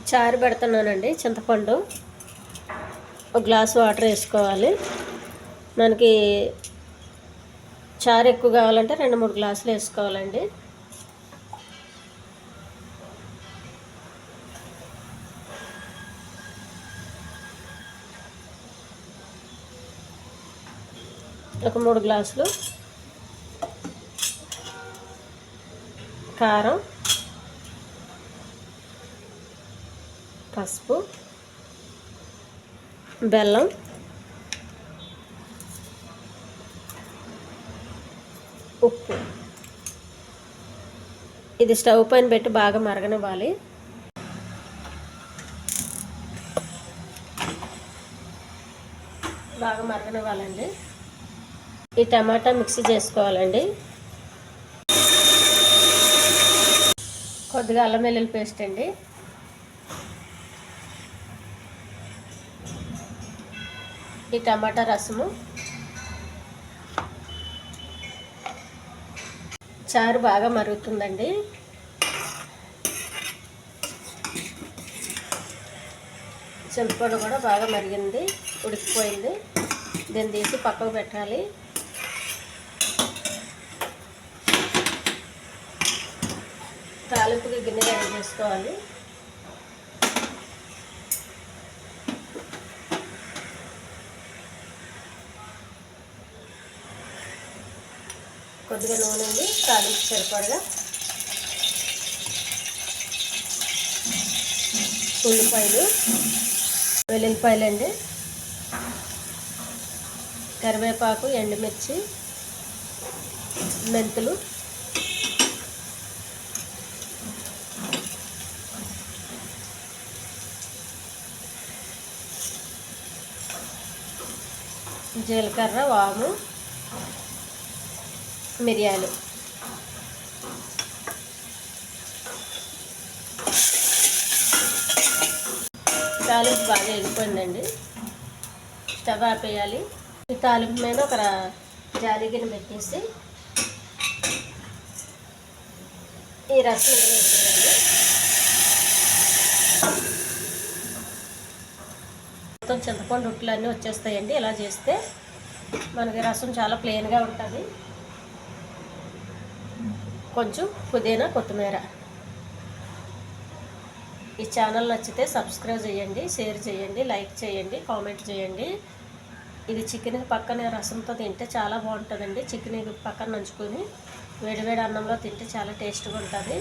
చారు పెడుతున్నానండి. చింతపండు ఒక గ్లాస్ వాటర్ వేసుకోవాలి. మనకి చారు ఎక్కువ కావాలంటే 2-3 గ్లాసులు వేసుకోవాలండి. ఒక 3 గ్లాసులు కారం, పసుపు, బెల్లం, ఉప్పు. ఇది స్టవ్ పైన పెట్టి బాగా మరగనివ్వాలి. బాగా మరగనివ్వాలండి. ఈ టమాటా మిక్సీ చేసుకోవాలండి. కొద్దిగా అల్లం వెల్లుల్లి పేస్ట్ అండి. ఈ టమాటా రసము. చారు బాగా మరుగుతుందండి. చింతపండు కూడా బాగా మరిగింది, ఉడికిపోయింది. దీన్ని తీసి పక్కకు పెట్టాలి. తాలింపుకి గిన్నె రెడీ చేసుకోవాలి. కొద్దిగా నూనె ఉంది, తాలింపు సరిపడగా ఉల్లిపాయలు, వెల్లుల్లిపాయలు అండి, కరివేపాకు, ఎండుమిర్చి, మెంతులు, జీలకర్ర, వాము, మిరియాలు. తాలింపు బాగా వేగిపోయిందండి. స్టవ్ ఆపేయాలి. ఈ తాలింపు మీద ఒక జాలి గిన్నె పెట్టేసి ఈ రసం వేసేయాలి. మొత్తం చింతపండు ఉట్లు అన్నీ వచ్చేస్తాయండి. ఇలా చేస్తే మనకి రసం చాలా ప్లెయిన్గా ఉంటుంది. కొంచెం పుదీనా, కొత్తిమీర. ఈ ఛానల్ నచ్చితే సబ్స్క్రైబ్ చేయండి, షేర్ చేయండి, లైక్ చేయండి, కామెంట్ చేయండి. ఇది చికెన్ పక్కన రసంతో తింటే చాలా బాగుంటుందండి. చికెన్ పక్కన నంచుకొని వేడివేడి అన్నంలో తింటే చాలా టేస్ట్గా ఉంటుంది.